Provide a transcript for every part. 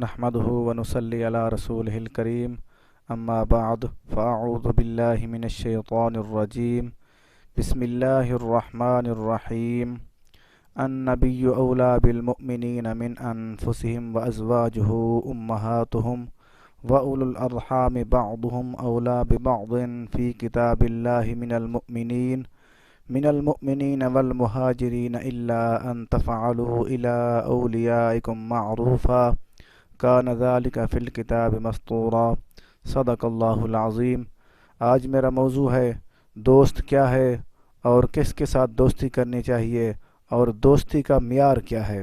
نحمده ونصلي على رسوله الكريم اما بعد فاعوذ بالله من الشيطان الرجيم بسم الله الرحمن الرحيم النبي أولى بالمؤمنين من أنفسهم وأزواجه أمهاتهم وأولو الأرحام بعضهم أولى ببعض في كتاب الله من المؤمنين والمهاجرين إلا أن تفعلوا إلى أوليائكم معروفا كان ذلك في الكتاب مسطورا صدق اللہ العظیم۔ آج میرا موضوع ہے دوست کیا ہے اور کس کے ساتھ دوستی کرنی چاہیے اور دوستی کا معیار کیا ہے۔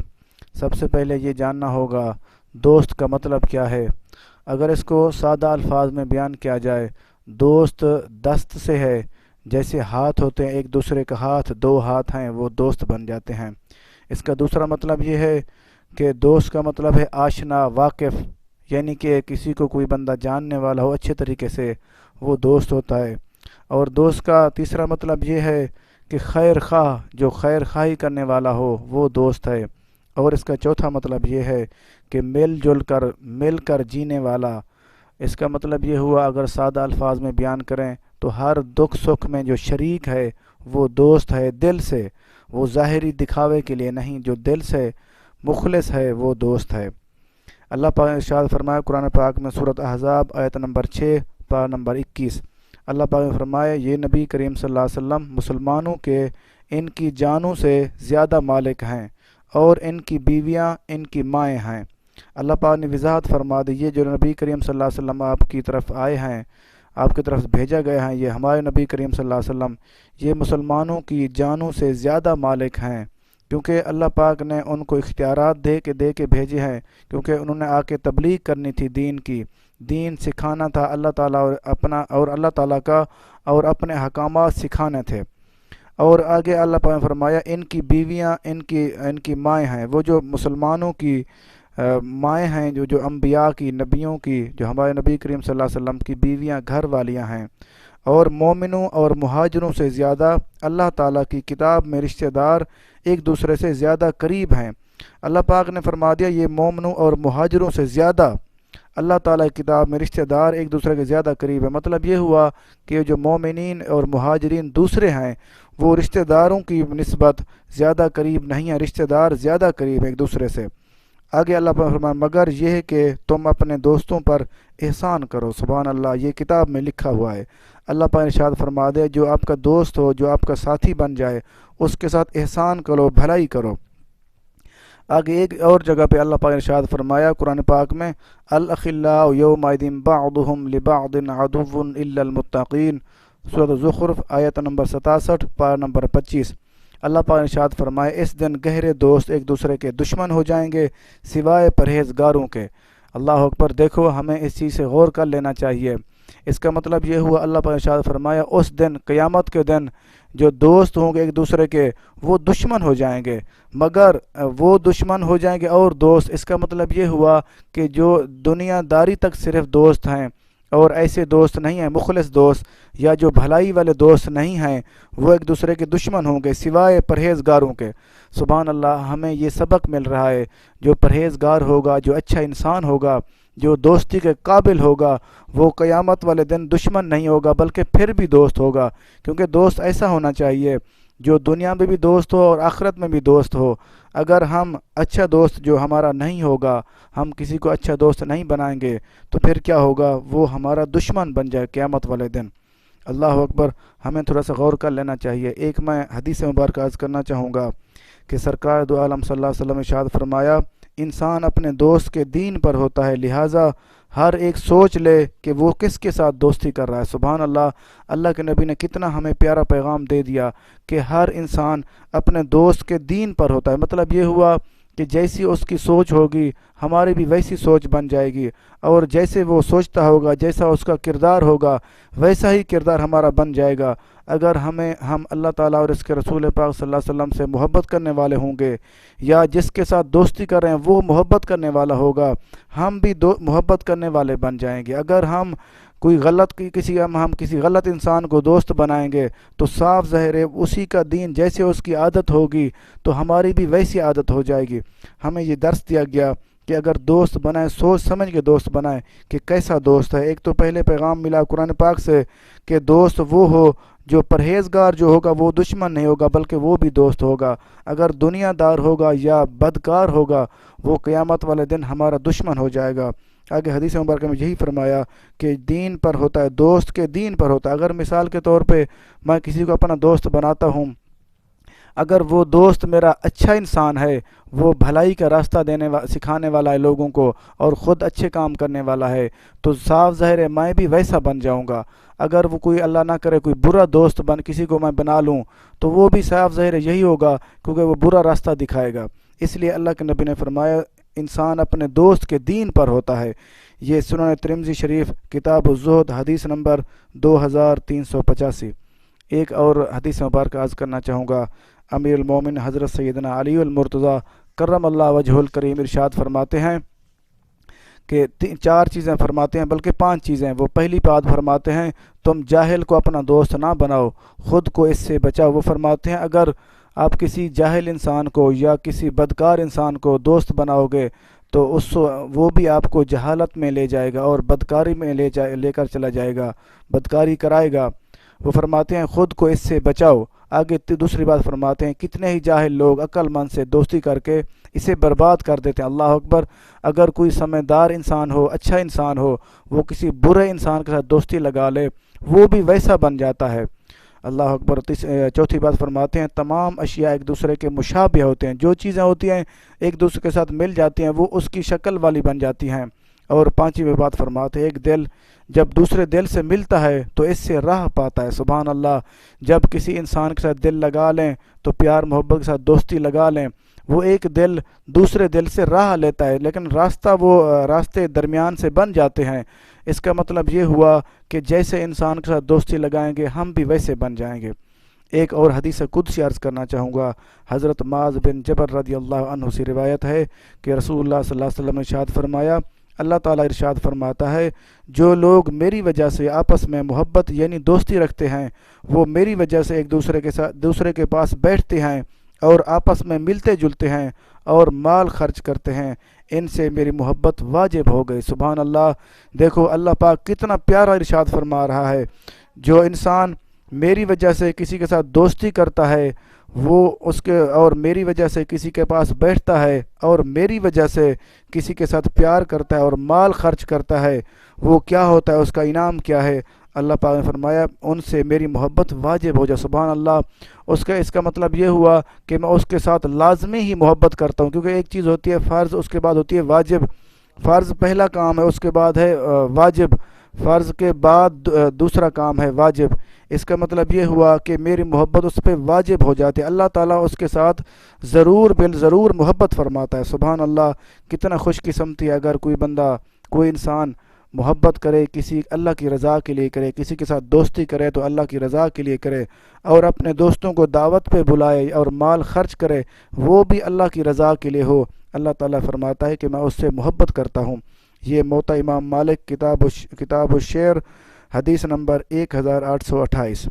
سب سے پہلے یہ جاننا ہوگا دوست کا مطلب کیا ہے۔ اگر اس کو سادہ الفاظ میں بیان کیا جائے، دوست دست سے ہے، جیسے ہاتھ ہوتے ہیں، ایک دوسرے کا ہاتھ، دو ہاتھ ہیں وہ دوست بن جاتے ہیں۔ اس کا دوسرا مطلب یہ ہے کہ دوست کا مطلب ہے آشنا، واقف، یعنی کہ کسی کو کوئی بندہ جاننے والا ہو اچھے طریقے سے، وہ دوست ہوتا ہے۔ اور دوست کا تیسرا مطلب یہ ہے کہ خیر خواہ، جو خیر خواہی کرنے والا ہو وہ دوست ہے۔ اور اس کا چوتھا مطلب یہ ہے کہ مل کر جینے والا۔ اس کا مطلب یہ ہوا، اگر سادہ الفاظ میں بیان کریں تو ہر دکھ سکھ میں جو شریک ہے وہ دوست ہے، دل سے، وہ ظاہری دکھاوے کے لیے نہیں، جو دل سے مخلص ہے وہ دوست ہے۔ اللہ پاک نے ارشاد فرمایا قرآن پاک میں سورۃ احزاب آیت نمبر 6 پارہ نمبر 21۔ اللہ پاک نے فرمایا، یہ نبی کریم صلی اللہ علیہ وسلم مسلمانوں کے ان کی جانوں سے زیادہ مالک ہیں اور ان کی بیویاں ان کی مائیں ہیں۔ اللہ پاک نے وضاحت فرما دی، یہ جو نبی کریم صلی اللہ علیہ وسلم آپ کی طرف آئے ہیں، آپ کی طرف بھیجا گئے ہیں، یہ ہمارے نبی کریم صلی اللہ علیہ وسلم یہ مسلمانوں کی جانوں سے زیادہ مالک ہیں، کیونکہ اللہ پاک نے ان کو اختیارات دے کے بھیجے ہیں، کیونکہ انہوں نے آ کے تبلیغ کرنی تھی دین کی، دین سکھانا تھا اللہ تعالیٰ اور اللہ تعالیٰ کا، اور اپنے احکامات سکھانے تھے۔ اور آگے اللہ پاک نے فرمایا ان کی بیویاں ان کی مائیں ہیں، وہ جو مسلمانوں کی مائیں ہیں، جو انبیاء کی، نبیوں کی، جو ہمارے نبی کریم صلی اللہ علیہ وسلم کی بیویاں، گھر والیاں ہیں۔ اور مومنوں اور مہاجروں سے زیادہ اللہ تعالیٰ کی کتاب میں رشتہ دار ایک دوسرے سے زیادہ قریب ہیں۔ اللہ پاک نے فرما دیا یہ مومنوں اور مہاجروں سے زیادہ اللہ تعالیٰ کی کتاب میں رشتہ دار ایک دوسرے کے زیادہ قریب ہے۔ مطلب یہ ہوا کہ جو مومنین اور مہاجرین دوسرے ہیں وہ رشتہ داروں کی نسبت زیادہ قریب نہیں ہیں، رشتہ دار زیادہ قریب ہیں ایک دوسرے سے۔ آگے اللہ پاک فرمایا مگر یہ ہے کہ تم اپنے دوستوں پر احسان کرو۔ سبحان اللہ، یہ کتاب میں لکھا ہوا ہے۔ اللہ پاک ارشاد فرما دے جو آپ کا دوست ہو، جو آپ کا ساتھی بن جائے، اس کے ساتھ احسان کرو، بھلائی کرو۔ آگے ایک اور جگہ پہ اللہ پاک ارشاد فرمایا قرآن پاک میں، الاخلاء یومئذ بعضهم لبعض عدو الا المتقین، سورۃ زخرف آیت نمبر 67 پارہ نمبر 25۔ اللہ پاک نے ارشاد فرمایا اس دن گہرے دوست ایک دوسرے کے دشمن ہو جائیں گے سوائے پرہیزگاروں کے۔ اللہ اکبر، دیکھو ہمیں اس چیز سے غور کر لینا چاہیے۔ اس کا مطلب یہ ہوا، اللہ پاک نے ارشاد فرمایا اس دن، قیامت کے دن، جو دوست ہوں گے ایک دوسرے کے وہ دشمن ہو جائیں گے، مگر وہ دشمن ہو جائیں گے اور دوست۔ اس کا مطلب یہ ہوا کہ جو دنیا داری تک صرف دوست ہیں اور ایسے دوست نہیں ہیں، مخلص دوست یا جو بھلائی والے دوست نہیں ہیں، وہ ایک دوسرے کے دشمن ہوں گے سوائے پرہیزگاروں کے۔ سبحان اللہ، ہمیں یہ سبق مل رہا ہے، جو پرہیزگار ہوگا، جو اچھا انسان ہوگا، جو دوستی کے قابل ہوگا، وہ قیامت والے دن دشمن نہیں ہوگا بلکہ پھر بھی دوست ہوگا، کیونکہ دوست ایسا ہونا چاہیے جو دنیا میں بھی دوست ہو اور آخرت میں بھی دوست ہو۔ اگر ہم اچھا دوست جو ہمارا نہیں ہوگا، ہم کسی کو اچھا دوست نہیں بنائیں گے تو پھر کیا ہوگا، وہ ہمارا دشمن بن جائے قیامت والے دن۔ اللہ اکبر، ہمیں تھوڑا سا غور کر لینا چاہیے۔ ایک میں حدیث مبارکہ عرض کرنا چاہوں گا کہ سرکار دو عالم صلی اللہ علیہ وسلم نے ارشاد فرمایا انسان اپنے دوست کے دین پر ہوتا ہے، لہٰذا ہر ایک سوچ لے کہ وہ کس کے ساتھ دوستی کر رہا ہے۔ سبحان اللہ، اللہ کے نبی نے کتنا ہمیں پیارا پیغام دے دیا کہ ہر انسان اپنے دوست کے دین پر ہوتا ہے۔ مطلب یہ ہوا کہ جیسی اس کی سوچ ہوگی ہماری بھی ویسی سوچ بن جائے گی، اور جیسے وہ سوچتا ہوگا، جیسا اس کا کردار ہوگا ویسا ہی کردار ہمارا بن جائے گا۔ اگر ہم اللہ تعالیٰ اور اس کے رسول پاک صلی اللہ علیہ وسلم سے محبت کرنے والے ہوں گے، یا جس کے ساتھ دوستی کر رہے ہیں وہ محبت کرنے والا ہوگا، ہم بھی محبت کرنے والے بن جائیں گے۔ اگر ہم کسی غلط انسان کو دوست بنائیں گے تو صاف ظاہر ہے اسی کا دین جیسے اس کی عادت ہوگی تو ہماری بھی ویسی عادت ہو جائے گی۔ ہمیں یہ درس دیا گیا کہ اگر دوست بنائیں سوچ سمجھ کے دوست بنائیں کہ کیسا دوست ہے۔ ایک تو پہلے پیغام ملا قرآن پاک سے کہ دوست وہ ہو جو پرہیزگار جو ہوگا وہ دشمن نہیں ہوگا بلکہ وہ بھی دوست ہوگا۔ اگر دنیا دار ہوگا یا بدکار ہوگا وہ قیامت والے دن ہمارا دشمن ہو جائے گا۔ آگے حدیث مبارکہ میں یہی فرمایا کہ دین پر ہوتا ہے، دوست کے دین پر ہوتا ہے۔ اگر مثال کے طور پہ میں کسی کو اپنا دوست بناتا ہوں، اگر وہ دوست میرا اچھا انسان ہے، وہ بھلائی کا راستہ سکھانے والا ہے لوگوں کو اور خود اچھے کام کرنے والا ہے، تو صاف ظاہر ہے میں بھی ویسا بن جاؤں گا۔ اگر وہ کوئی اللہ نہ کرے کوئی برا دوست کسی کو میں بنا لوں تو وہ بھی صاف ظاہر ہے یہی ہوگا، کیونکہ وہ برا راستہ دکھائے گا۔ اس لیے اللہ کے نبی نے فرمایا انسان اپنے دوست کے دین پر ہوتا ہے۔ یہ سنن ترمذی شریف کتاب الزہد حدیث نمبر 2385۔ ایک اور حدیث مبارکہ عرض کرنا چاہوں گا۔ امیر المومن حضرت سیدنا علی المرتضیٰ کرم اللہ وجہ الکریم ارشاد فرماتے ہیں کہ 4 چیزیں فرماتے ہیں، بلکہ 5 چیزیں۔ وہ پہلی بات فرماتے ہیں تم جاہل کو اپنا دوست نہ بناؤ، خود کو اس سے بچاؤ۔ وہ فرماتے ہیں اگر آپ کسی جاہل انسان کو یا کسی بدکار انسان کو دوست بناؤ گے تو وہ بھی آپ کو جہالت میں لے جائے گا اور بدکاری میں لے کر چلا جائے گا، بدکاری کرائے گا۔ وہ فرماتے ہیں خود کو اس سے بچاؤ۔ آگے دوسری بات فرماتے ہیں کتنے ہی جاہل لوگ عقل مند سے دوستی کر کے اسے برباد کر دیتے ہیں۔ اللہ اکبر! اگر کوئی سمجھدار انسان ہو، اچھا انسان ہو، وہ کسی برے انسان کے ساتھ دوستی لگا لے وہ بھی ویسا بن جاتا ہے۔ اللہ اکبر! چوتھی بات فرماتے ہیں تمام اشیاء ایک دوسرے کے مشابہ ہوتے ہیں، جو چیزیں ہوتی ہیں ایک دوسرے کے ساتھ مل جاتی ہیں وہ اس کی شکل والی بن جاتی ہیں۔ اور پانچویں بات فرماتے ہیں ایک دل جب دوسرے دل سے ملتا ہے تو اس سے راہ پاتا ہے۔ سبحان اللہ! جب کسی انسان کے ساتھ دل لگا لیں تو پیار محبت کے ساتھ دوستی لگا لیں، وہ ایک دل دوسرے دل سے راہ لیتا ہے، لیکن راستے درمیان سے بن جاتے ہیں۔ اس کا مطلب یہ ہوا کہ جیسے انسان کے ساتھ دوستی لگائیں گے ہم بھی ویسے بن جائیں گے۔ ایک اور حدیث قدسی عرض کرنا چاہوں گا۔ حضرت معاذ بن جبل رضی اللہ عنہ سے روایت ہے کہ رسول اللہ صلی اللہ علیہ وسلم نے ارشاد فرمایا، اللہ تعالیٰ ارشاد فرماتا ہے جو لوگ میری وجہ سے آپس میں محبت یعنی دوستی رکھتے ہیں، وہ میری وجہ سے ایک دوسرے کے پاس بیٹھتے ہیں اور آپس میں ملتے جلتے ہیں اور مال خرچ کرتے ہیں، ان سے میری محبت واجب ہو گئی۔ سبحان اللہ! دیکھو اللہ پاک کتنا پیارا ارشاد فرما رہا ہے، جو انسان میری وجہ سے کسی کے ساتھ دوستی کرتا ہے اور میری وجہ سے کسی کے پاس بیٹھتا ہے اور میری وجہ سے کسی کے ساتھ پیار کرتا ہے اور مال خرچ کرتا ہے، وہ کیا ہوتا ہے، اس کا انعام کیا ہے؟ اللہ پاک نے فرمایا ان سے میری محبت واجب ہو جائے۔ سبحان اللہ! اس کا مطلب یہ ہوا کہ میں اس کے ساتھ لازمی ہی محبت کرتا ہوں، کیونکہ ایک چیز ہوتی ہے فرض، اس کے بعد ہوتی ہے واجب۔ فرض پہلا کام ہے، اس کے بعد ہے واجب، فرض کے بعد دوسرا کام ہے واجب۔ اس کا مطلب یہ ہوا کہ میری محبت اس پہ واجب ہو جاتی ہے، اللہ تعالیٰ اس کے ساتھ ضرور محبت فرماتا ہے۔ سبحان اللہ! کتنا خوش قسمتی ہے اگر کوئی انسان محبت کرے، کسی اللہ کی رضا کے لیے کرے، کسی کے ساتھ دوستی کرے تو اللہ کی رضا کے لیے کرے، اور اپنے دوستوں کو دعوت پہ بلائے اور مال خرچ کرے وہ بھی اللہ کی رضا کے لیے ہو۔ اللہ تعالیٰ فرماتا ہے کہ میں اس سے محبت کرتا ہوں۔ یہ موطا امام مالک کتاب الشعر حدیث نمبر 1828۔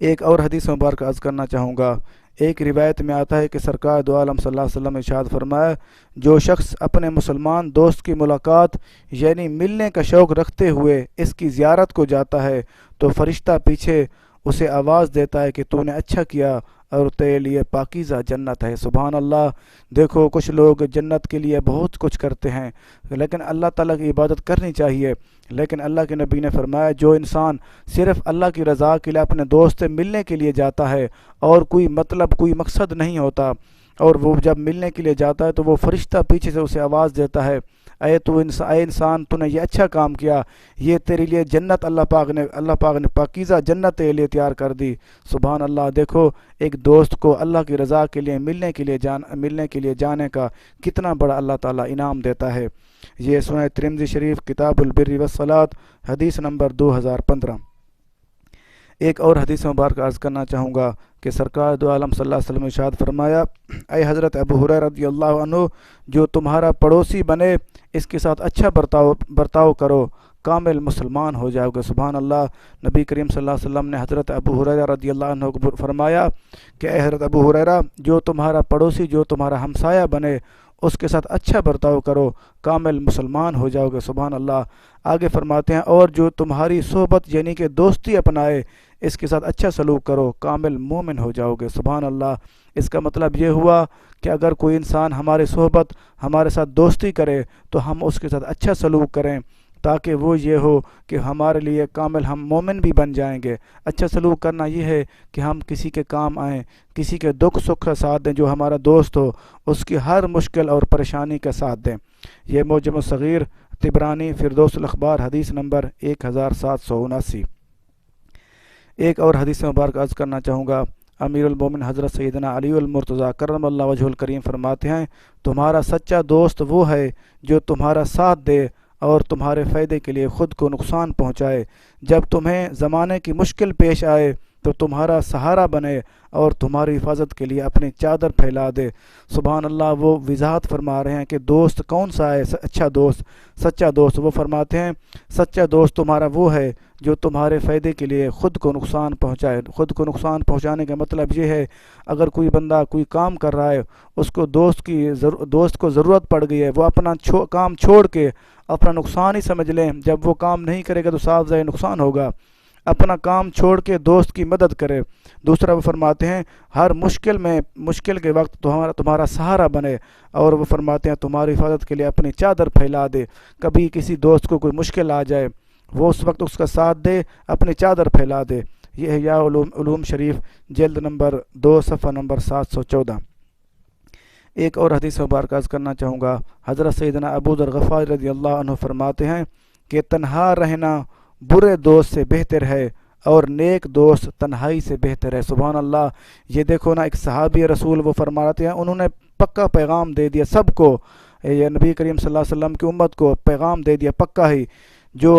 ایک اور حدیث مبارک عرض کرنا چاہوں گا۔ ایک روایت میں آتا ہے کہ سرکار دو عالم صلی اللہ علیہ وسلم نے ارشاد فرمایا جو شخص اپنے مسلمان دوست کی ملاقات یعنی ملنے کا شوق رکھتے ہوئے اس کی زیارت کو جاتا ہے تو فرشتہ پیچھے اسے آواز دیتا ہے کہ تو نے اچھا کیا اور تیرے لیے پاکیزہ جنت ہے۔ سبحان اللہ! دیکھو کچھ لوگ جنت کے لیے بہت کچھ کرتے ہیں، لیکن اللہ تعالیٰ کی عبادت کرنی چاہیے، لیکن اللہ کے نبی نے فرمایا جو انسان صرف اللہ کی رضا کے لیے اپنے دوست سے ملنے کے لیے جاتا ہے اور کوئی مقصد نہیں ہوتا، اور وہ جب ملنے کے لیے جاتا ہے تو وہ فرشتہ پیچھے سے اسے آواز دیتا ہے اے انسان تو نے یہ اچھا کام کیا، یہ تیرے لیے جنت اللہ پاک نے پاکیزہ جنت تیرے لیے تیار کر دی۔ سبحان اللہ! دیکھو ایک دوست کو اللہ کی رضا کے لیے ملنے کے لیے جانے کا کتنا بڑا اللہ تعالیٰ انعام دیتا ہے۔ یہ سنن ترمذی شریف کتاب البر والصلاۃ حدیث نمبر 2015۔ ایک اور حدیث مبارک عرض کرنا چاہوں گا کہ سرکار دو عالم صلی اللہ علیہ وسلم نے ارشاد فرمایا اے حضرت ابو ہریرہ رضی اللہ عنہ جو تمہارا پڑوسی بنے اس کے ساتھ اچھا برتاؤ کرو، کامل مسلمان ہو جاؤ گے۔ سبحان اللہ! نبی کریم صلی اللہ علیہ وسلم نے حضرت ابو ہریرہ رضی اللہ عنہ کو فرمایا کہ اے حضرت ابو ہریرہ جو تمہارا پڑوسی جو تمہارا ہمسایہ بنے اس کے ساتھ اچھا برتاؤ کرو، کامل مسلمان ہو جاؤ گے۔ سبحان اللہ۔ آگے فرماتے ہیں اور جو تمہاری صحبت یعنی کہ دوستی اپنائے اس کے ساتھ اچھا سلوک کرو، کامل مومن ہو جاؤ گے۔ سبحان اللہ۔ اس کا مطلب یہ ہوا کہ اگر کوئی انسان ہمارے صحبت ہمارے ساتھ دوستی کرے تو ہم اس کے ساتھ اچھا سلوک کریں، تاکہ وہ یہ ہو کہ ہمارے لیے کامل ہم مومن بھی بن جائیں گے۔ اچھا سلوک کرنا یہ ہے کہ ہم کسی کے کام آئیں، کسی کے دکھ سکھ کا ساتھ دیں، جو ہمارا دوست ہو اس کی ہر مشکل اور پریشانی کا ساتھ دیں۔ یہ معجم الصغیر طبرانی فردوس الاخبار حدیث نمبر 1779۔ ایک اور حدیث مبارک عرض کرنا چاہوں گا۔ امیر المومن حضرت سیدنا علی المرتضیٰ کرم اللہ وجہ الکریم فرماتے ہیں تمہارا سچا دوست وہ ہے جو تمہارا ساتھ دے اور تمہارے فائدے کے لیے خود کو نقصان پہنچائے، جب تمہیں زمانے کی مشکل پیش آئے تو تمہارا سہارا بنے اور تمہاری حفاظت کے لیے اپنی چادر پھیلا دے۔ سبحان اللہ۔ وہ وضاحت فرما رہے ہیں کہ دوست کون سا ہے اچھا دوست، سچا دوست۔ وہ فرماتے ہیں سچا دوست تمہارا وہ ہے جو تمہارے فائدے کے لیے خود کو نقصان پہنچائے۔ خود کو نقصان پہنچانے کا مطلب یہ ہے اگر کوئی بندہ کوئی کام کر رہا ہے، اس کو دوست کو ضرورت پڑ گئی ہے، وہ اپنا کام چھوڑ کے اپنا نقصان ہی سمجھ لیں، جب وہ کام نہیں کرے گا تو صاف ظاہر نقصان ہوگا۔ اپنا کام چھوڑ کے دوست کی مدد کرے۔ دوسرا وہ فرماتے ہیں ہر مشکل کے وقت تمہارا سہارا بنے، اور وہ فرماتے ہیں تمہاری حفاظت کے لیے اپنی چادر پھیلا دے۔ کبھی کسی دوست کو کوئی مشکل آ جائے وہ اس وقت اس کا ساتھ دے، اپنی چادر پھیلا دے۔ یہ احیاء علوم شریف جلد نمبر 2 صفحہ نمبر 714۔ ایک اور حدیث مبارک عرض کرنا چاہوں گا۔ حضرت سیدنا ابو ذر غفاری رضی اللہ عنہ فرماتے ہیں کہ تنہا رہنا برے دوست سے بہتر ہے اور نیک دوست تنہائی سے بہتر ہے۔ سبحان اللہ۔ یہ دیکھو نا، ایک صحابی رسول وہ فرماتے ہیں انہوں نے پکا پیغام دے دیا سب کو، یہ نبی کریم صلی اللہ علیہ وسلم کی امت کو پیغام دے دیا پکا ہی، جو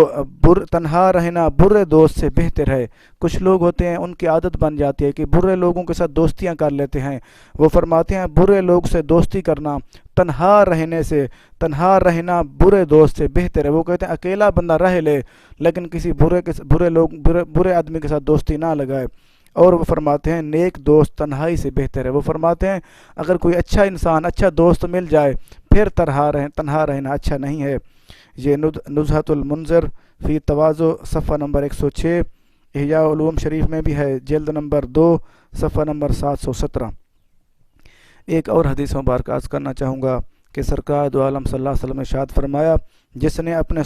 تنہا رہنا برے دوست سے بہتر ہے۔ کچھ لوگ ہوتے ہیں ان کی عادت بن جاتی ہے کہ برے لوگوں کے ساتھ دوستیاں کر لیتے ہیں۔ وہ فرماتے ہیں برے لوگ سے دوستی کرنا تنہا رہنا برے دوست سے بہتر ہے۔ وہ کہتے ہیں اکیلا بندہ رہ لے لیکن کسی برے آدمی کے ساتھ دوستی نہ لگائے۔ اور وہ فرماتے ہیں نیک دوست تنہائی سے بہتر ہے۔ وہ فرماتے ہیں اگر کوئی اچھا انسان اچھا دوست مل جائے پھر تنہا رہنا اچھا نہیں ہے۔ یہ نزہۃ المنذر فی تواضع صفحہ نمبر 106، احیاء علوم شریف میں بھی ہے، جلد نمبر 2 صفحہ نمبر 717۔ ایک اور حدیث مبارک عرض کرنا چاہوں گا کہ سرکار دو عالم صلی اللہ علیہ وسلم نے ارشاد فرمایا جس نے اپنے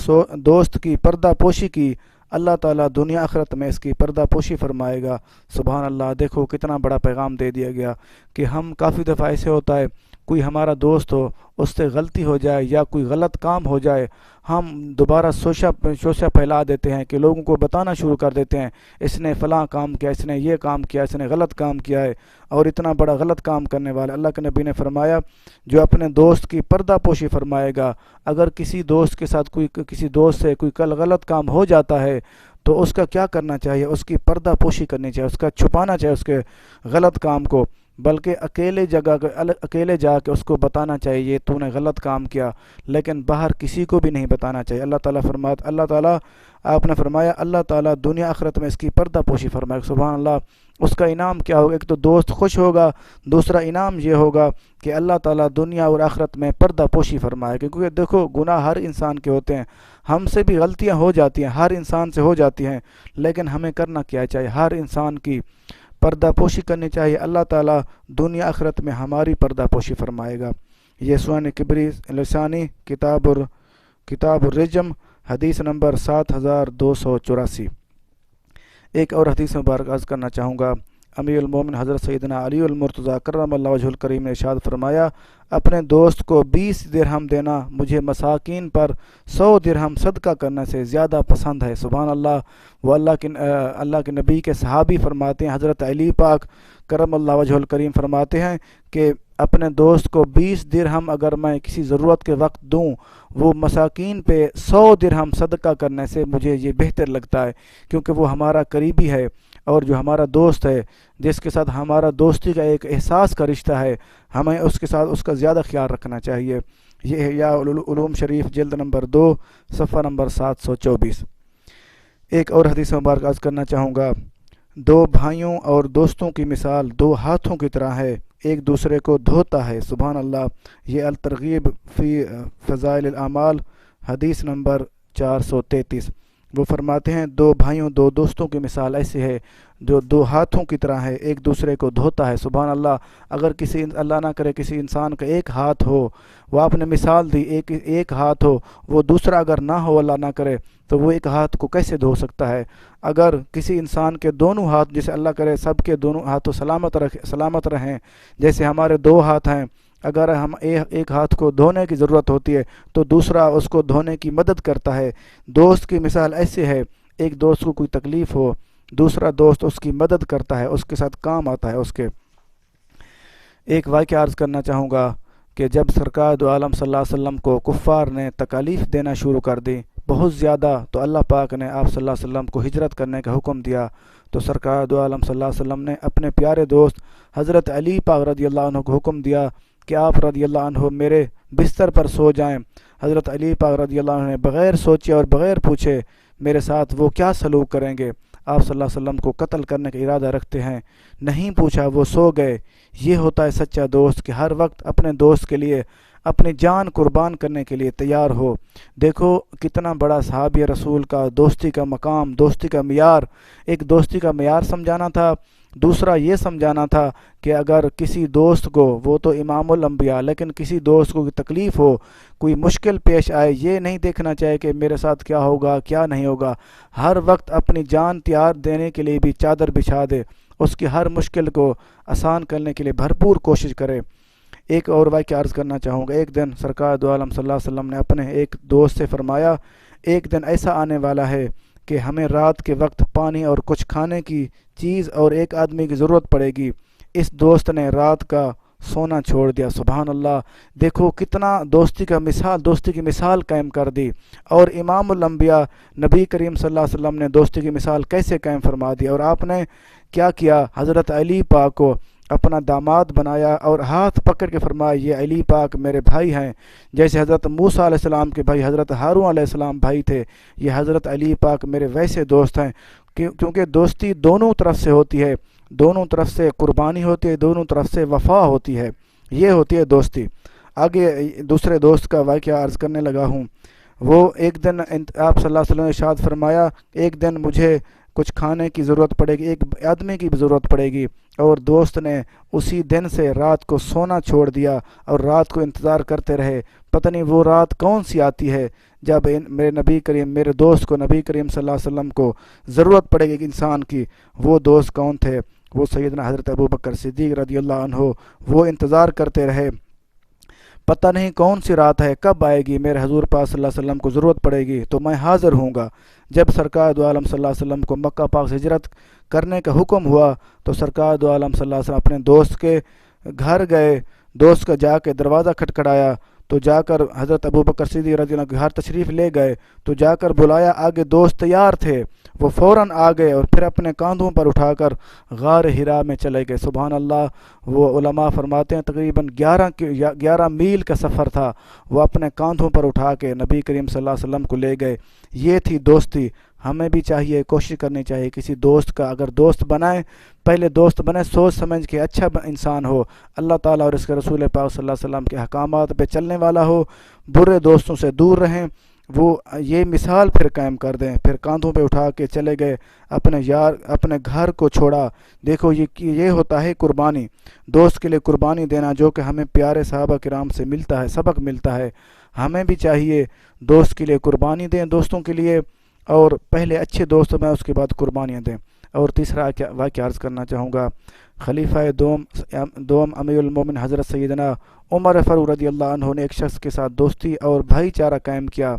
دوست کی پردہ پوشی کی اللہ تعالیٰ دنیا آخرت میں اس کی پردہ پوشی فرمائے گا۔ سبحان اللہ۔ دیکھو کتنا بڑا پیغام دے دیا گیا کہ ہم کافی دفعہ ایسے ہوتا ہے کوئی ہمارا دوست ہو اس سے غلطی ہو جائے یا کوئی غلط کام ہو جائے، ہم دوبارہ شوشہ پھیلا دیتے ہیں کہ لوگوں کو بتانا شروع کر دیتے ہیں اس نے فلاں کام کیا، اس نے یہ کام کیا، اس نے غلط کام کیا ہے، اور اتنا بڑا غلط کام کرنے والا۔ اللہ کے نبی نے فرمایا جو اپنے دوست کی پردہ پوشی فرمائے گا، اگر کسی دوست کے ساتھ کسی دوست سے کوئی غلط کام ہو جاتا ہے تو اس کا کیا کرنا چاہیے؟ اس کی پردہ پوشی کرنی چاہیے، اس کا چھپانا چاہیے اس کے غلط کام کو، بلکہ اکیلے جا کے اس کو بتانا چاہیے تو نے غلط کام کیا، لیکن باہر کسی کو بھی نہیں بتانا چاہیے۔ اللہ تعالیٰ آپ نے فرمایا اللہ تعالیٰ دنیا آخرت میں اس کی پردہ پوشی فرمائے گا۔ سبحان اللہ۔ اس کا انعام کیا ہوگا؟ ایک تو دوست خوش ہوگا، دوسرا انعام یہ ہوگا کہ اللہ تعالیٰ دنیا اور آخرت میں پردہ پوشی فرمائے گا۔ کیونکہ دیکھو گناہ ہر انسان کے ہوتے ہیں، ہم سے بھی غلطیاں ہو جاتی ہیں، ہر انسان سے ہو جاتی ہیں، لیکن ہمیں کرنا کیا چاہیے؟ ہر انسان کی پردہ پوشی کرنی چاہیے۔ اللہ تعالیٰ دنیا آخرت میں ہماری پردہ پوشی فرمائے گا۔ یہ سوان کبری لسانی کتاب الرجم حدیث نمبر 7284۔ ایک اور حدیث مبارک عرض کرنا چاہوں گا۔ امیر المومن حضرت سیدنا علی المرتضیٰ کرم اللہ وجہ الکریم نے ارشاد فرمایا اپنے دوست کو 20 درہم دینا مجھے مساکین پر 100 درہم صدقہ کرنے سے زیادہ پسند ہے۔ سبحان اللہ۔ وہ اللہ کے نبی کے صحابی فرماتے ہیں، حضرت علی پاک کرم اللہ وجہ الکریم فرماتے ہیں کہ اپنے دوست کو 20 درہم اگر میں کسی ضرورت کے وقت دوں، وہ مساکین پہ 100 درہم صدقہ کرنے سے مجھے یہ بہتر لگتا ہے، کیونکہ وہ ہمارا قریبی ہے اور جو ہمارا دوست ہے جس کے ساتھ ہمارا دوستی کا ایک احساس کا رشتہ ہے، ہمیں اس کے ساتھ اس کا زیادہ خیال رکھنا چاہیے۔ یہ احیاء علوم شریف جلد نمبر 2 صفحہ نمبر 724۔ ایک اور حدیث مبارک عرض کرنا چاہوں گا۔ 2 بھائیوں اور دوستوں کی مثال 2 ہاتھوں کی طرح ہے، ایک دوسرے کو دھوتا ہے۔ سبحان اللہ۔ یہ الترغیب فی فضائل الاعمال حدیث نمبر 433۔ وہ فرماتے ہیں دو بھائیوں دو دوستوں کی مثال ایسی ہے جو دو ہاتھوں کی طرح ہے، ایک دوسرے کو دھوتا ہے۔ سبحان اللہ۔ اگر کسی اللہ نہ کرے کسی انسان کا ایک ہاتھ ہو، وہ آپ نے مثال دی ایک ہاتھ ہو، وہ دوسرا اگر نہ ہو اللہ نہ کرے تو وہ ایک ہاتھ کو کیسے دھو سکتا ہے؟ اگر کسی انسان کے دونوں ہاتھ، جیسے اللہ کرے سب کے دونوں ہاتھوں سلامت رہیں، جیسے ہمارے دو ہاتھ ہیں، اگر ہم ایک ہاتھ کو دھونے کی ضرورت ہوتی ہے تو دوسرا اس کو دھونے کی مدد کرتا ہے۔ دوست کی مثال ایسے ہے، ایک دوست کو کوئی تکلیف ہو، دوسرا دوست اس کی مدد کرتا ہے، اس کے ساتھ کام آتا ہے اس کے۔ ایک واقعہ عرض کرنا چاہوں گا کہ جب سرکار دو عالم صلی اللہ علیہ وسلم کو کفار نے تکالیف دینا شروع کر دی بہت زیادہ، تو اللہ پاک نے آپ صلی اللہ علیہ وسلم کو ہجرت کرنے کا حکم دیا۔ تو سرکار دو عالم صلی اللہ علیہ وسلم نے اپنے پیارے دوست حضرت علی پاک رضی اللہ عنہ کو حکم دیا کہ آپ رضی اللہ عنہ میرے بستر پر سو جائیں۔ حضرت علی پاک رضی اللہ عنہ نے بغیر سوچے اور بغیر پوچھے میرے ساتھ وہ کیا سلوک کریں گے، آپ صلی اللہ علیہ وسلم کو قتل کرنے کا ارادہ رکھتے ہیں، نہیں پوچھا، وہ سو گئے۔ یہ ہوتا ہے سچا دوست کہ ہر وقت اپنے دوست کے لیے اپنی جان قربان کرنے کے لیے تیار ہو۔ دیکھو کتنا بڑا صحابی رسول کا دوستی کا مقام، دوستی کا معیار۔ ایک دوستی کا معیار سمجھانا تھا، دوسرا یہ سمجھانا تھا کہ اگر کسی دوست کو، وہ تو امام الانبیاء، لیکن کسی دوست کو تکلیف ہو، کوئی مشکل پیش آئے، یہ نہیں دیکھنا چاہیے کہ میرے ساتھ کیا ہوگا کیا نہیں ہوگا، ہر وقت اپنی جان تیار دینے کے لیے بھی چادر بچھا دے، اس کی ہر مشکل کو آسان کرنے کے لیے بھرپور کوشش کرے۔ ایک اور واقعہ عرض کرنا چاہوں گا۔ ایک دن سرکار دو عالم صلی اللہ علیہ وسلم نے اپنے ایک دوست سے فرمایا ایک دن ایسا آنے والا ہے کہ ہمیں رات کے وقت پانی اور کچھ کھانے کی چیز اور ایک آدمی کی ضرورت پڑے گی۔ اس دوست نے رات کا سونا چھوڑ دیا۔ سبحان اللہ۔ دیکھو کتنا دوستی کی مثال قائم کر دی۔ اور امام الانبیاء نبی کریم صلی اللہ علیہ وسلم نے دوستی کی مثال کیسے قائم فرما دی، اور آپ نے کیا کیا، حضرت علی پاک کو اپنا داماد بنایا اور ہاتھ پکڑ کے فرمایا یہ علی پاک میرے بھائی ہیں، جیسے حضرت موسیٰ علیہ السلام کے بھائی حضرت ہارون علیہ السلام بھائی تھے، یہ حضرت علی پاک میرے ویسے دوست ہیں۔ کیونکہ دوستی دونوں طرف سے ہوتی ہے، دونوں طرف سے قربانی ہوتی ہے، دونوں طرف سے وفا ہوتی ہے، یہ ہوتی ہے دوستی۔ آگے دوسرے دوست کا واقعہ عرض کرنے لگا ہوں۔ وہ ایک دن آپ صلی اللہ علیہ وسلم نے ارشاد فرمایا ایک دن مجھے کچھ کھانے کی ضرورت پڑے گی، ایک آدمی کی ضرورت پڑے گی، اور دوست نے اسی دن سے رات کو سونا چھوڑ دیا اور رات کو انتظار کرتے رہے۔ پتہ نہیں وہ رات کون سی آتی ہے جب میرے دوست کو نبی کریم صلی اللہ علیہ وسلم کو ضرورت پڑے گی ایک انسان کی۔ وہ دوست کون تھے؟ وہ سیدنا حضرت ابوبکر صدیق رضی اللہ عنہ۔ وہ انتظار کرتے رہے، پتہ نہیں کون سی رات ہے، کب آئے گی، میرے حضور پاک صلی اللہ علیہ وسلم کو ضرورت پڑے گی تو میں حاضر ہوں گا۔ جب سرکار دو عالم صلی اللہ علیہ وسلم کو مکہ پاک سے ہجرت کرنے کا حکم ہوا تو سرکار دو عالم صلی اللہ علیہ وسلم اپنے دوست کے گھر گئے، دوست کا جا کے دروازہ کھٹکھٹایا تو جا کر حضرت ابوبکر صدیق رضی اللہ عنہ کے گھر تشریف لے گئے تو جا کر بلایا، آگے دوست تیار تھے، وہ فوراً آ گئے اور پھر اپنے کاندھوں پر اٹھا کر غار حرا میں چلے گئے۔ سبحان اللہ۔ وہ علماء فرماتے ہیں تقریباً 11 میل کا سفر تھا، وہ اپنے کاندھوں پر اٹھا کے نبی کریم صلی اللہ علیہ وسلم کو لے گئے۔ یہ تھی دوستی۔ ہمیں بھی چاہیے، کوشش کرنی چاہیے کسی دوست کا اگر دوست بنائیں، پہلے دوست بنائیں سوچ سمجھ کے اچھا انسان ہو، اللہ تعالیٰ اور اس کے رسول پاک صلی اللہ علیہ وسلم کے احکامات پہ چلنے والا ہو، برے دوستوں سے دور رہیں۔ وہ یہ مثال پھر قائم کر دیں، پھر کاندھوں پہ اٹھا کے چلے گئے، اپنے گھر کو چھوڑا۔ دیکھو یہ ہوتا ہے قربانی، دوست کے لیے قربانی دینا، جو کہ ہمیں پیارے صحابہ کرام سے ملتا ہے، سبق ملتا ہے۔ ہمیں بھی چاہیے دوست کے لیے قربانی دیں، دوستوں کے لیے، اور پہلے اچھے دوست میں اس کے بعد قربانیاں دیں۔ اور تیسرا واقعہ عرض کرنا چاہوں گا۔ خلیفہ دوم امیر المومن حضرت سیدنا عمر فاروق رضی اللہ عنہ نے ایک شخص کے ساتھ دوستی اور بھائی چارہ قائم کیا۔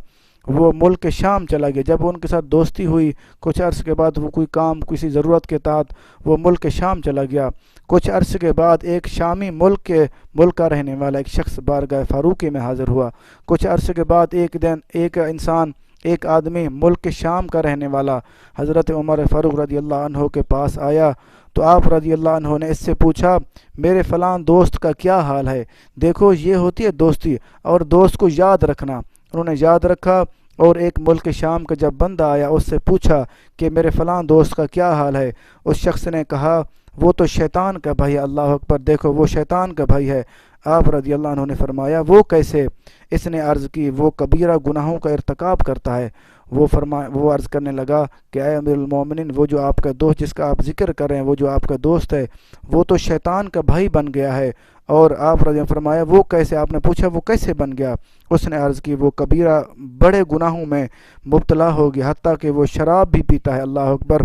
وہ ملک شام چلا گیا۔ جب ان کے ساتھ دوستی ہوئی کچھ عرصے کے بعد وہ کوئی کام کسی ضرورت کے تحت وہ ملک شام چلا گیا۔ کچھ عرصے کے بعد ایک شامی ملک کا رہنے والا ایک شخص بارگاہ فاروقی میں حاضر ہوا۔ کچھ عرصے کے بعد ایک آدمی ملک شام کا رہنے والا حضرت عمر فاروق رضی اللہ عنہ کے پاس آیا تو آپ رضی اللہ عنہ نے اس سے پوچھا میرے فلاں دوست کا کیا حال ہے۔ دیکھو یہ ہوتی ہے دوستی، اور دوست کو یاد رکھنا۔ انہوں نے یاد رکھا، اور ایک ملک شام کا جب بندہ آیا اس سے پوچھا کہ میرے فلاں دوست کا کیا حال ہے، اس شخص نے کہا وہ تو شیطان کا بھائی ہے۔ اللہ اکبر، دیکھو وہ شیطان کا بھائی ہے۔ آپ رضی اللہ عنہ نے فرمایا وہ کیسے؟ اس نے عرض کی وہ کبیرہ گناہوں کا ارتکاب کرتا ہے۔ وہ عرض کرنے لگا کہ اے امیر المومنین، وہ جو آپ کا دوست جس کا آپ ذکر کر رہے ہیں، وہ جو آپ کا دوست ہے وہ تو شیطان کا بھائی بن گیا ہے۔ اور آپ رضی اللہ عنہ نے فرمایا وہ کیسے؟ آپ نے پوچھا وہ کیسے بن گیا؟ اس نے عرض کی وہ کبیرہ بڑے گناہوں میں مبتلا ہو گیا، حتیٰ کہ وہ شراب بھی پیتا ہے۔ اللہ اکبر۔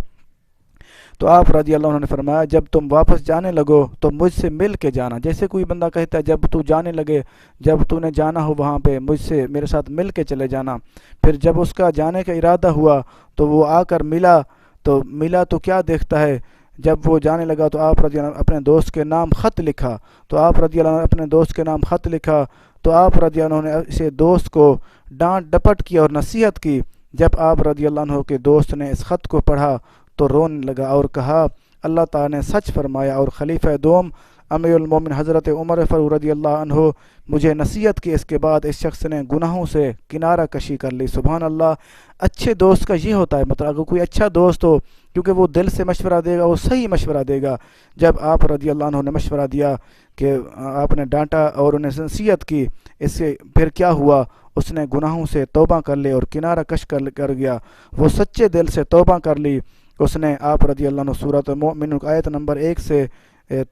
تو آپ رضی اللہ عنہ نے فرمایا جب تم واپس جانے لگو تو مجھ سے مل کے جانا۔ جیسے کوئی بندہ کہتا ہے جب تو جانے لگے، جب تو نے جانا ہو وہاں پہ مجھ سے میرے ساتھ مل کے چلے جانا۔ پھر جب اس کا جانے کا ارادہ ہوا تو وہ آ کر ملا تو کیا دیکھتا ہے، جب وہ جانے لگا تو آپ رضی اللہ عنہ اپنے دوست کے نام خط لکھا، تو آپ رضی اللہ عنہ نے اپنے دوست کے نام خط لکھا، تو آپ رضی اللہ عنہ نے اسے دوست کو ڈانٹ ڈپٹ کی اور نصیحت کی۔ جب آپ رضی اللہ عنہ کے دوست نے اس خط کو پڑھا تو رونے لگا اور کہا اللہ تعالیٰ نے سچ فرمایا، اور خلیفہ دوم امیر المومن حضرت عمر فاروق رضی اللہ عنہ مجھے نصیحت کی۔ اس کے بعد اس شخص نے گناہوں سے کنارہ کشی کر لی۔ سبحان اللہ۔ اچھے دوست کا یہ ہوتا ہے، مطلب اگر کوئی اچھا دوست ہو، کیونکہ وہ دل سے مشورہ دے گا، وہ صحیح مشورہ دے گا۔ جب آپ رضی اللہ عنہ نے مشورہ دیا کہ آپ نے ڈانٹا اور انہیں نصیحت کی، اس سے پھر کیا ہوا؟ اس نے گناہوں سے توبہ کر لی اور کنارہ کش کر گیا۔ وہ سچے دل سے توبہ کر لی۔ اس نے آپ رضی اللہ عنہ سورۃ المؤمنون آیت نمبر 1 سے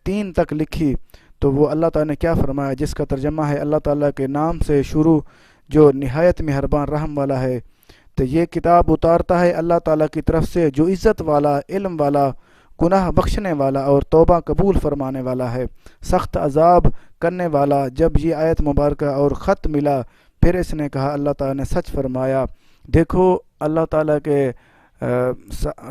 3 تک لکھی۔ تو وہ اللہ تعالیٰ نے کیا فرمایا، جس کا ترجمہ ہے اللہ تعالیٰ کے نام سے شروع جو نہایت مہربان رحم والا ہے۔ تو یہ کتاب اتارتا ہے اللہ تعالیٰ کی طرف سے جو عزت والا، علم والا، گناہ بخشنے والا اور توبہ قبول فرمانے والا ہے، سخت عذاب کرنے والا۔ جب یہ آیت مبارکہ اور خط ملا پھر اس نے کہا اللہ تعالیٰ نے سچ فرمایا۔ دیکھو اللہ تعالیٰ کے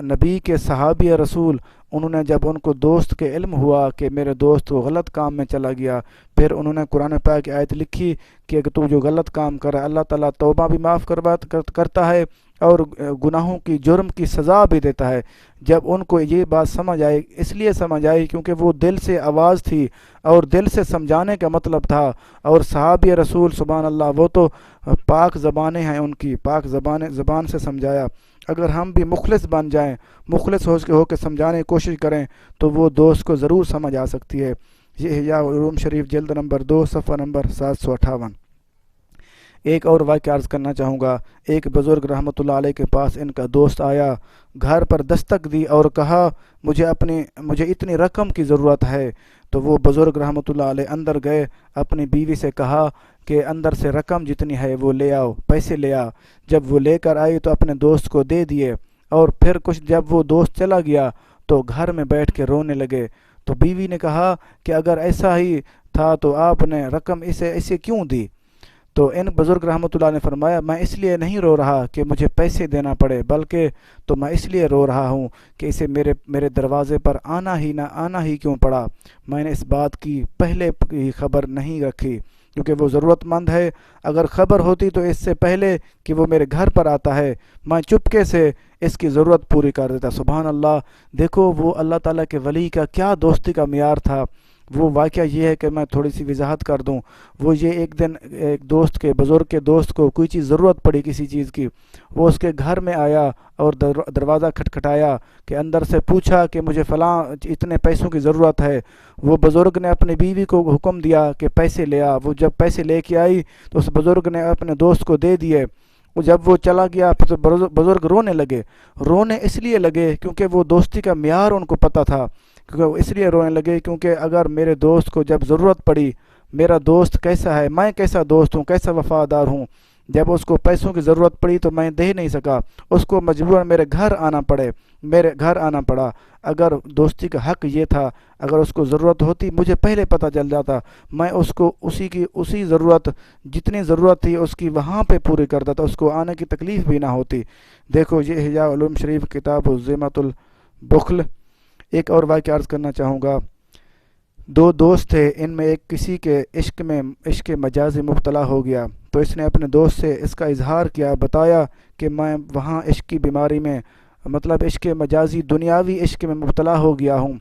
نبی کے صحابی رسول، انہوں نے جب ان کو دوست کے علم ہوا کہ میرے دوست وہ غلط کام میں چلا گیا، پھر انہوں نے قرآن پاک کی آیت لکھی کہ تو جو غلط کام کر رہا ہے اللہ تعالیٰ توبہ بھی معاف کرتا ہے اور گناہوں کی جرم کی سزا بھی دیتا ہے۔ جب ان کو یہ بات سمجھ آئی، اس لیے سمجھ آئی کیونکہ وہ دل سے آواز تھی اور دل سے سمجھانے کا مطلب تھا، اور صحابی رسول سبحان اللہ وہ تو پاک زبانیں ہیں، ان کی پاک زبان سے سمجھایا۔ اگر ہم بھی مخلص بن جائیں، مخلص ہو کے سمجھانے کی کوشش کریں تو وہ دوست کو ضرور سمجھ آ سکتی ہے۔ یہ احیاء علوم شریف جلد نمبر 2 صفحہ نمبر 758۔ ایک اور واقعہ عرض کرنا چاہوں گا۔ ایک بزرگ رحمۃ اللہ علیہ کے پاس ان کا دوست آیا، گھر پر دستک دی اور کہا مجھے اتنی رقم کی ضرورت ہے۔ تو وہ بزرگ رحمۃ اللہ علیہ اندر گئے، اپنی بیوی سے کہا کہ اندر سے رقم جتنی ہے وہ لے آؤ، پیسے لے آ۔ جب وہ لے کر آئی تو اپنے دوست کو دے دیے، اور پھر جب وہ دوست چلا گیا تو گھر میں بیٹھ کے رونے لگے۔ تو بیوی نے کہا کہ اگر ایسا ہی تھا تو آپ نے رقم اسے کیوں دی؟ تو ان بزرگ رحمۃ اللہ نے فرمایا میں اس لیے نہیں رو رہا کہ مجھے پیسے دینا پڑے، بلکہ تو میں اس لیے رو رہا ہوں کہ اسے میرے دروازے پر آنا ہی کیوں پڑا۔ میں نے اس بات کی پہلے کی خبر نہیں رکھی کیونکہ وہ ضرورت مند ہے۔ اگر خبر ہوتی تو اس سے پہلے کہ وہ میرے گھر پر آتا ہے میں چپکے سے اس کی ضرورت پوری کر دیتا۔ سبحان اللہ۔ دیکھو وہ اللہ تعالیٰ کے ولی کا کیا دوستی کا معیار تھا۔ وہ واقعہ یہ ہے کہ میں تھوڑی سی وضاحت کر دوں۔ وہ یہ ایک دن ایک بزرگ کے دوست کو کوئی چیز ضرورت پڑی کسی چیز کی، وہ اس کے گھر میں آیا اور دروازہ کھٹکھٹایا کہ اندر سے پوچھا کہ مجھے فلاں اتنے پیسوں کی ضرورت ہے۔ وہ بزرگ نے اپنی بیوی کو حکم دیا کہ پیسے لے آ۔ وہ جب پیسے لے کے آئی تو اس بزرگ نے اپنے دوست کو دے دیے۔ جب وہ چلا گیا تو بزرگ رونے اس لیے لگے کیونکہ وہ دوستی کا معیار ان کو پتہ تھا، کیونکہ وہ اس لیے رونے لگے کیونکہ اگر میرے دوست کو جب ضرورت پڑی، میرا دوست کیسا ہے، میں کیسا دوست ہوں، کیسا وفادار ہوں، جب اس کو پیسوں کی ضرورت پڑی تو میں دے نہیں سکا، اس کو مجبوراً میرے گھر آنا پڑا۔ اگر دوستی کا حق یہ تھا، اگر اس کو ضرورت ہوتی مجھے پہلے پتہ چل جاتا، میں اس کو اسی ضرورت جتنی ضرورت تھی اس کی وہاں پہ پوری کرتا تھا، اس کو آنے کی تکلیف بھی نہ ہوتی۔ دیکھو یہ احیاء علوم شریف کتاب زیمۃ البخل۔ ایک اور واقعہ عرض کرنا چاہوں گا۔ دو دوست تھے، ان میں ایک کسی کے عشق مجازی مبتلا ہو گیا تو اس نے اپنے دوست سے اس کا اظہار کیا، بتایا کہ میں وہاں عشق کی بیماری میں، مطلب عشق مجازی دنیاوی عشق میں مبتلا ہو گیا ہوں۔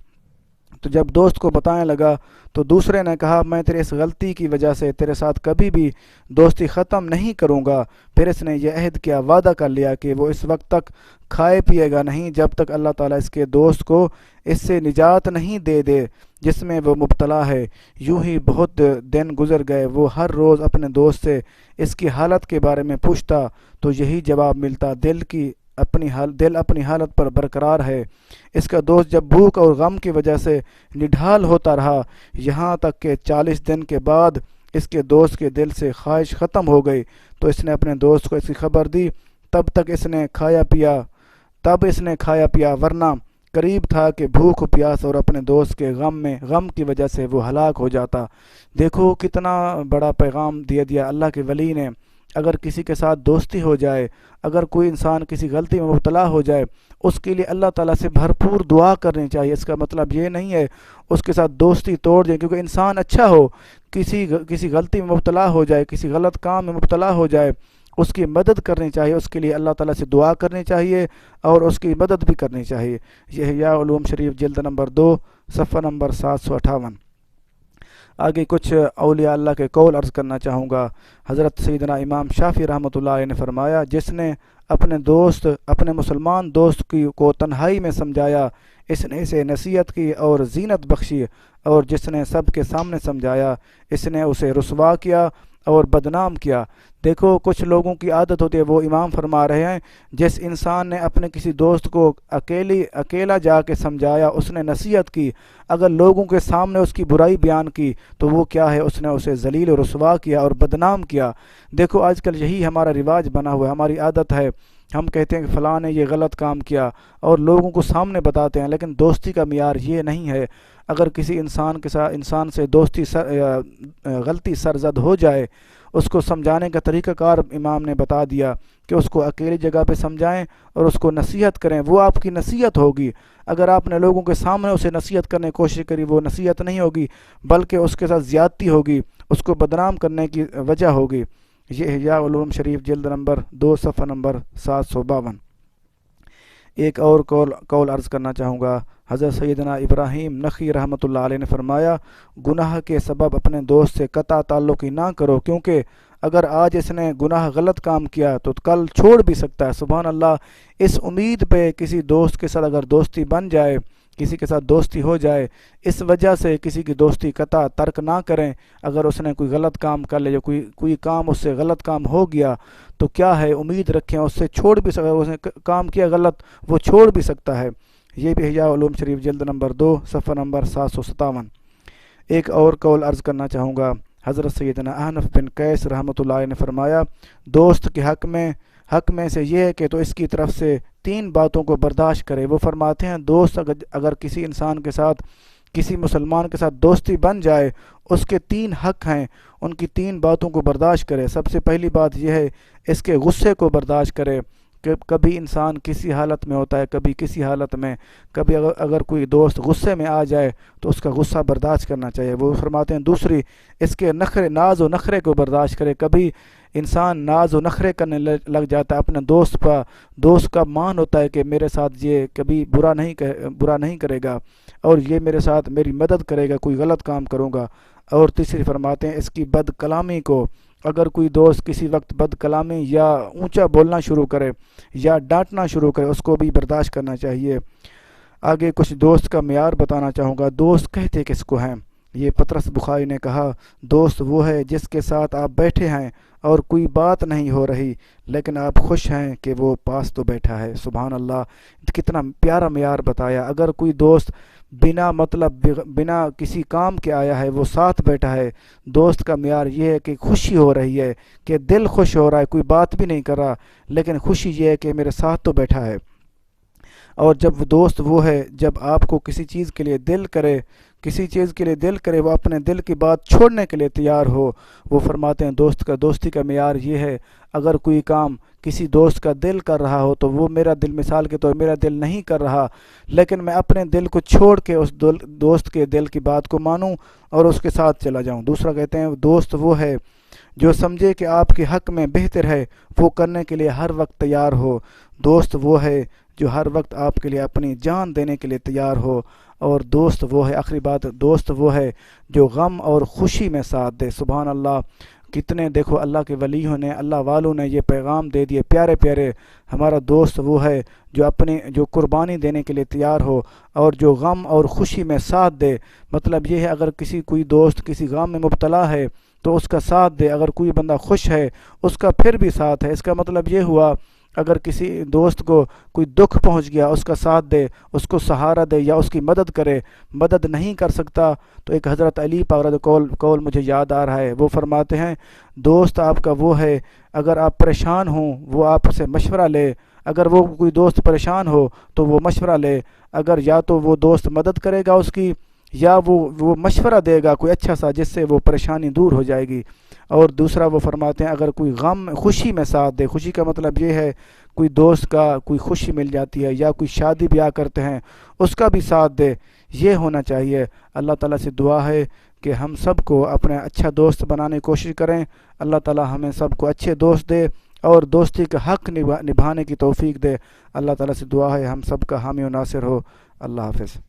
تو جب دوست کو بتانے لگا تو دوسرے نے کہا میں تیرے اس غلطی کی وجہ سے تیرے ساتھ کبھی بھی دوستی ختم نہیں کروں گا۔ پھر اس نے یہ عہد کیا، وعدہ کر لیا کہ وہ اس وقت تک کھائے پیے گا نہیں جب تک اللہ تعالیٰ اس کے دوست کو اس سے نجات نہیں دے دے جس میں وہ مبتلا ہے۔ یوں ہی بہت دن گزر گئے، وہ ہر روز اپنے دوست سے اس کی حالت کے بارے میں پوچھتا تو یہی جواب ملتا، دل اپنی حالت پر برقرار ہے۔ اس کا دوست جب بھوک اور غم کی وجہ سے نڈھال ہوتا رہا، یہاں تک کہ 40 دن کے بعد اس کے دوست کے دل سے خواہش ختم ہو گئی تو اس نے اپنے دوست کو اس کی خبر دی۔ تب اس نے کھایا پیا ورنہ قریب تھا کہ بھوک پیاس اور اپنے دوست کے غم کی وجہ سے وہ ہلاک ہو جاتا۔ دیکھو کتنا بڑا پیغام دیا اللہ کے ولی نے۔ اگر کسی کے ساتھ دوستی ہو جائے، اگر کوئی انسان کسی غلطی میں مبتلا ہو جائے، اس کے لیے اللہ تعالیٰ سے بھرپور دعا کرنی چاہیے۔ اس کا مطلب یہ نہیں ہے اس کے ساتھ دوستی توڑ دیں، کیونکہ انسان اچھا ہو، کسی غلطی میں مبتلا ہو جائے، کسی غلط کام میں مبتلا ہو جائے، اس کی مدد کرنی چاہیے، اس کے لیے اللہ تعالیٰ سے دعا کرنی چاہیے اور اس کی مدد بھی کرنی چاہیے۔ یہ احیاء علوم شریف جلد نمبر 2 صفحہ نمبر 758۔ آگے کچھ اولیاء اللہ کے قول عرض کرنا چاہوں گا۔ حضرت سیدنا امام شافعی رحمۃ اللہ علیہ نے فرمایا، جس نے اپنے مسلمان دوست کو تنہائی میں سمجھایا، اس نے اسے نصیحت کی اور زینت بخشی، اور جس نے سب کے سامنے سمجھایا، اس نے اسے رسوا کیا اور بدنام کیا۔ دیکھو کچھ لوگوں کی عادت ہوتی ہے، وہ امام فرما رہے ہیں، جس انسان نے اپنے کسی دوست کو اکیلا جا کے سمجھایا، اس نے نصیحت کی، اگر لوگوں کے سامنے اس کی برائی بیان کی تو وہ کیا ہے، اس نے اسے ذلیل و رسوا کیا اور بدنام کیا۔ دیکھو آج کل یہی ہمارا رواج بنا ہوا ہے، ہماری عادت ہے، ہم کہتے ہیں کہ فلاں نے یہ غلط کام کیا اور لوگوں کو سامنے بتاتے ہیں، لیکن دوستی کا معیار یہ نہیں ہے۔ اگر کسی انسان سے غلطی سرزد ہو جائے، اس کو سمجھانے کا طریقہ کار امام نے بتا دیا کہ اس کو اکیلی جگہ پہ سمجھائیں اور اس کو نصیحت کریں، وہ آپ کی نصیحت ہوگی۔ اگر آپ نے لوگوں کے سامنے اسے نصیحت کرنے کی کوشش کری، وہ نصیحت نہیں ہوگی بلکہ اس کے ساتھ زیادتی ہوگی، اس کو بدنام کرنے کی وجہ ہوگی۔ یہ احیاء علوم شریف جلد نمبر 2 صفحہ نمبر 752۔ ایک اور قول عرض کرنا چاہوں گا۔ حضرت سیدنا ابراہیم نخعی رحمۃ اللہ علیہ نے فرمایا، گناہ کے سبب اپنے دوست سے قطع تعلق ہی نہ کرو، کیونکہ اگر آج اس نے گناہ غلط کام کیا تو کل چھوڑ بھی سکتا ہے۔ سبحان اللہ، اس امید پہ کسی دوست کے ساتھ اگر دوستی بن جائے، کسی کے ساتھ دوستی ہو جائے، اس وجہ سے کسی کی دوستی قطع ترک نہ کریں۔ اگر اس نے کوئی غلط کام کر لیا، کوئی کام اس سے غلط کام ہو گیا تو کیا ہے، امید رکھیں اس سے چھوڑ بھی سکتا ہے، اس نے کام کیا غلط، وہ چھوڑ بھی سکتا ہے۔ یہ بھی احیاء علوم شریف جلد نمبر 2 صفحہ نمبر 757۔ ایک اور قول عرض کرنا چاہوں گا۔ حضرت سیدنا احنف بن قیس رحمۃ اللہ علیہ نے فرمایا، دوست کے حق میں سے یہ ہے کہ تو اس کی طرف سے 3 باتوں کو برداشت کرے۔ وہ فرماتے ہیں، دوست اگر کسی انسان کے ساتھ، کسی مسلمان کے ساتھ دوستی بن جائے، اس کے 3 حق ہیں، ان کی 3 باتوں کو برداشت کرے۔ سب سے پہلی بات یہ ہے، اس کے غصے کو برداشت کرے۔ کہ کبھی انسان کسی حالت میں ہوتا ہے، کبھی کسی حالت میں، کبھی اگر کوئی دوست غصے میں آ جائے تو اس کا غصہ برداشت کرنا چاہیے۔ وہ فرماتے ہیں دوسری، اس کے ناز و نخرے کو برداشت کرے۔ کبھی انسان ناز و نخرے کرنے لگ جاتا ہے اپنے دوست کا مان ہوتا ہے کہ میرے ساتھ یہ کبھی برا نہیں کرے گا اور یہ میرے ساتھ میری مدد کرے گا، کوئی غلط کام کروں گا۔ اور تیسری فرماتے ہیں، اس کی بد کلامی کو، اگر کوئی دوست کسی وقت بد کلامی یا اونچا بولنا شروع کرے یا ڈانٹنا شروع کرے، اس کو بھی برداشت کرنا چاہیے۔ آگے کچھ دوست کا معیار بتانا چاہوں گا۔ دوست کہتے کس کو ہیں؟ یہ پطرس بخاری نے کہا، دوست وہ ہے جس کے ساتھ آپ بیٹھے ہیں اور کوئی بات نہیں ہو رہی لیکن آپ خوش ہیں کہ وہ پاس تو بیٹھا ہے۔ سبحان اللہ، کتنا پیارا معیار بتایا۔ اگر کوئی دوست بنا کسی کام کے آیا ہے، وہ ساتھ بیٹھا ہے، دوست کا معیار یہ ہے کہ خوشی ہو رہی ہے، کہ دل خوش ہو رہا ہے، کوئی بات بھی نہیں کر رہا لیکن خوشی یہ ہے کہ میرے ساتھ تو بیٹھا ہے۔ اور جب دوست وہ ہے جب آپ کو کسی چیز کے لیے دل کرے، وہ اپنے دل کی بات چھوڑنے کے لیے تیار ہو۔ وہ فرماتے ہیں دوستی کا معیار یہ ہے، اگر کوئی کام کسی دوست کا دل کر رہا ہو تو وہ میرا دل، مثال کے طور میرا دل نہیں کر رہا، لیکن میں اپنے دل کو چھوڑ کے اس دوست کے دل کی بات کو مانوں اور اس کے ساتھ چلا جاؤں۔ دوسرا کہتے ہیں دوست وہ ہے جو سمجھے کہ آپ کے حق میں بہتر ہے وہ کرنے کے لیے ہر وقت تیار ہو۔ دوست وہ ہے جو ہر وقت آپ کے لیے اپنی جان دینے کے لیے تیار ہو۔ اور دوست وہ ہے، آخری بات، دوست وہ ہے جو غم اور خوشی میں ساتھ دے۔ سبحان اللہ، کتنے دیکھو اللہ کے ولیوں نے، اللہ والوں نے یہ پیغام دے دیے پیارے پیارے۔ ہمارا دوست وہ ہے جو قربانی دینے کے لیے تیار ہو اور جو غم اور خوشی میں ساتھ دے۔ مطلب یہ ہے اگر کوئی دوست کسی غم میں مبتلا ہے تو اس کا ساتھ دے، اگر کوئی بندہ خوش ہے اس کا پھر بھی ساتھ ہے۔ اس کا مطلب یہ ہوا اگر کسی دوست کو کوئی دکھ پہنچ گیا اس کا ساتھ دے، اس کو سہارا دے یا اس کی مدد کرے۔ مدد نہیں کر سکتا تو ایک حضرت علی پاک رضی اللہ عنہ قول مجھے یاد آ رہا ہے، وہ فرماتے ہیں دوست آپ کا وہ ہے اگر آپ پریشان ہوں وہ آپ سے مشورہ لے، اگر وہ کوئی دوست پریشان ہو تو وہ مشورہ لے، اگر یا تو وہ دوست مدد کرے گا اس کی یا وہ مشورہ دے گا کوئی اچھا سا جس سے وہ پریشانی دور ہو جائے گی۔ اور دوسرا وہ فرماتے ہیں اگر کوئی غم خوشی میں ساتھ دے، خوشی کا مطلب یہ ہے کوئی دوست کا کوئی خوشی مل جاتی ہے یا کوئی شادی بیاہ کرتے ہیں اس کا بھی ساتھ دے، یہ ہونا چاہیے۔ اللہ تعالیٰ سے دعا ہے کہ ہم سب کو اپنا اچھا دوست بنانے کی کوشش کریں، اللہ تعالیٰ ہمیں سب کو اچھے دوست دے اور دوستی کا حق نبھانے کی توفیق دے۔ اللہ تعالیٰ سے دعا ہے ہم سب کا حامی و ناصر ہو۔ اللہ حافظ۔